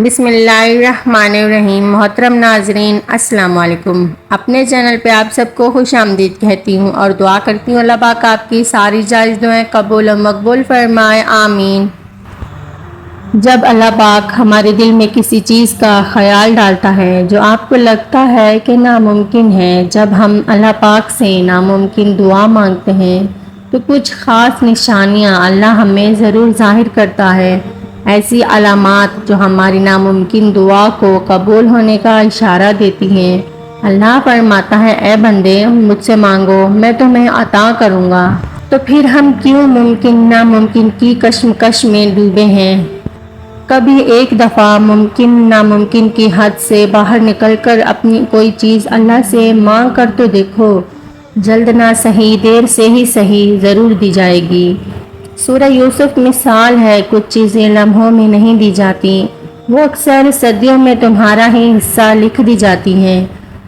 بسم اللہ الرحمن الرحیم۔ محترم ناظرین السلام علیکم۔ اپنے چینل پہ آپ سب کو خوش آمدید کہتی ہوں اور دعا کرتی ہوں اللہ پاک آپ کی ساری جائز دعائیں قبول و مقبول فرمائے، آمین۔ جب اللہ پاک ہمارے دل میں کسی چیز کا خیال ڈالتا ہے جو آپ کو لگتا ہے کہ ناممکن ہے، جب ہم اللہ پاک سے ناممکن دعا مانگتے ہیں تو کچھ خاص نشانیاں اللہ ہمیں ضرور ظاہر کرتا ہے، ایسی علامات جو ہماری ناممکن دعا کو قبول ہونے کا اشارہ دیتی ہیں۔ اللہ فرماتا ہے، اے بندے مجھ سے مانگو میں تمہیں عطا کروں گا۔ تو پھر ہم کیوں ممکن ناممکن کی کشمکش میں ڈوبے ہیں؟ کبھی ایک دفعہ ممکن ناممکن کی حد سے باہر نکل کر اپنی کوئی چیز اللہ سے مانگ کر تو دیکھو، جلد نہ سہی دیر سے ہی صحیح ضرور دی جائے گی۔ سورہ یوسف مثال ہے، کچھ چیزیں لمحوں میں نہیں دی جاتی، وہ اکثر صدیوں میں تمہارا ہی حصہ لکھ دی جاتی ہیں۔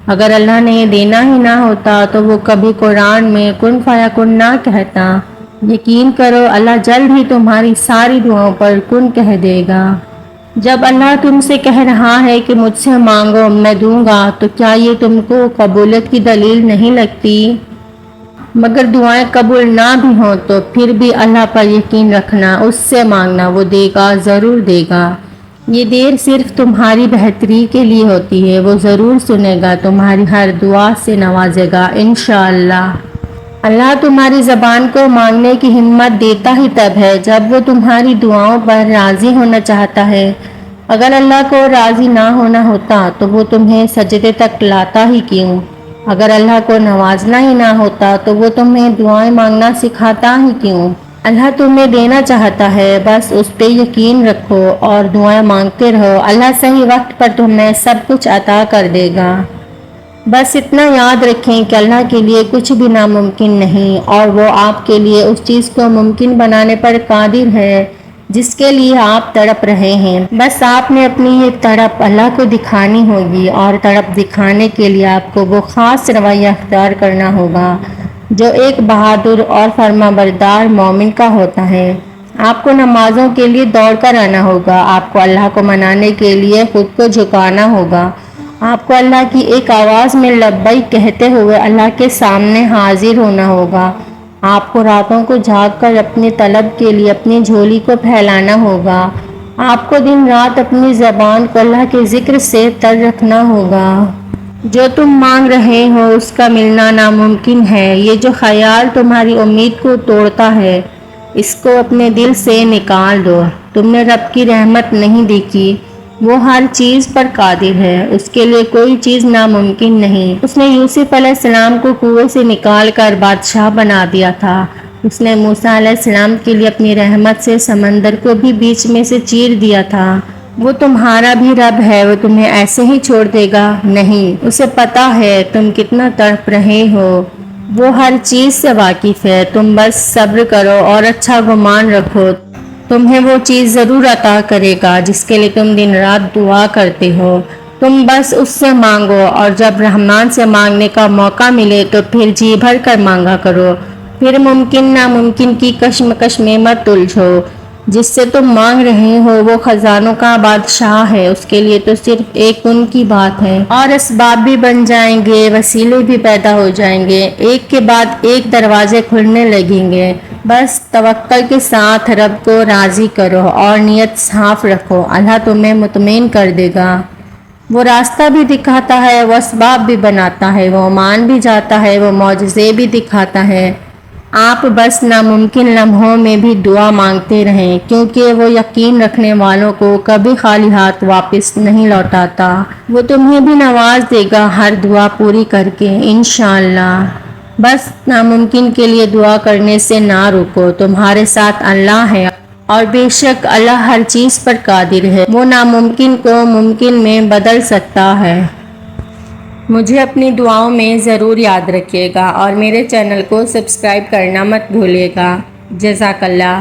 اگر اللہ نے یہ دینا ہی نہ ہوتا تو وہ کبھی قرآن میں کن فیکن نہ کہتا۔ یقین کرو اللہ جلد ہی تمہاری ساری دعاؤں پر کن کہہ دے گا۔ جب اللہ تم سے کہہ رہا ہے کہ مجھ سے مانگو میں دوں گا، تو کیا یہ تم کو قبولیت کی دلیل نہیں لگتی؟ مگر دعائیں قبول نہ بھی ہوں تو پھر بھی اللہ پر یقین رکھنا، اس سے مانگنا، وہ دے گا، ضرور دے گا۔ یہ دیر صرف تمہاری بہتری کے لیے ہوتی ہے، وہ ضرور سنے گا، تمہاری ہر دعا سے نوازے گا انشاءاللہ۔ اللہ تمہاری زبان کو مانگنے کی ہمت دیتا ہی تب ہے جب وہ تمہاری دعاؤں پر راضی ہونا چاہتا ہے۔ اگر اللہ کو راضی نہ ہونا ہوتا تو وہ تمہیں سجدے تک لاتا ہی کیوں؟ اگر اللہ کو نوازنا ہی نہ ہوتا تو وہ تمہیں دعائیں مانگنا سکھاتا ہی کیوں؟ اللہ تمہیں دینا چاہتا ہے، بس اس پہ یقین رکھو اور دعائیں مانگتے رہو، اللہ صحیح وقت پر تمہیں سب کچھ عطا کر دے گا۔ بس اتنا یاد رکھیں کہ اللہ کے لیے کچھ بھی ناممکن نہیں، اور وہ آپ کے لیے اس چیز کو ممکن بنانے پر قادر ہے جس کے لیے آپ تڑپ رہے ہیں۔ بس آپ نے اپنی یہ تڑپ اللہ کو دکھانی ہوگی، اور تڑپ دکھانے کے لیے آپ کو وہ خاص رویہ اختیار کرنا ہوگا جو ایک بہادر اور فرما بردار مومن کا ہوتا ہے۔ آپ کو نمازوں کے لیے دوڑ کر آنا ہوگا، آپ کو اللہ کو منانے کے لیے خود کو جھکانا ہوگا، آپ کو اللہ کی ایک آواز میں لبیک کہتے ہوئے اللہ کے سامنے حاضر ہونا ہوگا، آپ کو راتوں کو جاگ کر اپنی طلب کے لیے اپنی جھولی کو پھیلانا ہوگا، آپ کو دن رات اپنی زبان کو اللہ کے ذکر سے تر رکھنا ہوگا۔ جو تم مانگ رہے ہو اس کا ملنا ناممکن ہے، یہ جو خیال تمہاری امید کو توڑتا ہے اس کو اپنے دل سے نکال دو۔ تم نے رب کی رحمت نہیں دیکھی، وہ ہر چیز پر قادر ہے، اس کے لیے کوئی چیز ناممکن نہیں۔ اس نے یوسف علیہ السلام کو کنویں سے نکال کر بادشاہ بنا دیا تھا، اس نے موسیٰ علیہ السلام کے لیے اپنی رحمت سے سمندر کو بھی بیچ میں سے چیر دیا تھا۔ وہ تمہارا بھی رب ہے، وہ تمہیں ایسے ہی چھوڑ دے گا نہیں، اسے پتا ہے تم کتنا تڑپ رہے ہو، وہ ہر چیز سے واقف ہے، تم بس صبر کرو اور اچھا گمان رکھو، تمہیں وہ چیز ضرور عطا کرے گا جس کے لیے تم دن رات دعا کرتے ہو۔ تم بس اس سے مانگو، اور جب رحمان سے مانگنے کا موقع ملے تو پھر جی بھر کر مانگا کرو، پھر ممکن ناممکن کی کشمکش میں مت الجھو۔ جس سے تم مانگ رہے ہو وہ خزانوں کا بادشاہ ہے، اس کے لیے تو صرف ایک ان کی بات ہے، اور اسباب بھی بن جائیں گے، وسیلے بھی پیدا ہو جائیں گے، ایک کے بعد ایک دروازے کھلنے لگیں گے۔ بس توکل کے ساتھ رب کو راضی کرو اور نیت صاف رکھو، اللہ تمہیں مطمئن کر دے گا۔ وہ راستہ بھی دکھاتا ہے، وہ اسباب بھی بناتا ہے، وہ مان بھی جاتا ہے، وہ معجزے بھی دکھاتا ہے۔ آپ بس ناممکن لمحوں میں بھی دعا مانگتے رہیں، کیونکہ وہ یقین رکھنے والوں کو کبھی خالی ہاتھ واپس نہیں لوٹاتا۔ وہ تمہیں بھی نواز دے گا ہر دعا پوری کر کے انشاءاللہ۔ بس ناممکن کے لیے دعا کرنے سے نہ رکو، تمہارے ساتھ اللہ ہے، اور بے شک اللہ ہر چیز پر قادر ہے، وہ ناممکن کو ممکن میں بدل سکتا ہے۔ مجھے اپنی دعاؤں میں ضرور یاد رکھیے گا اور میرے چینل کو سبسکرائب کرنا مت بھولیے گا۔ جزاک اللہ۔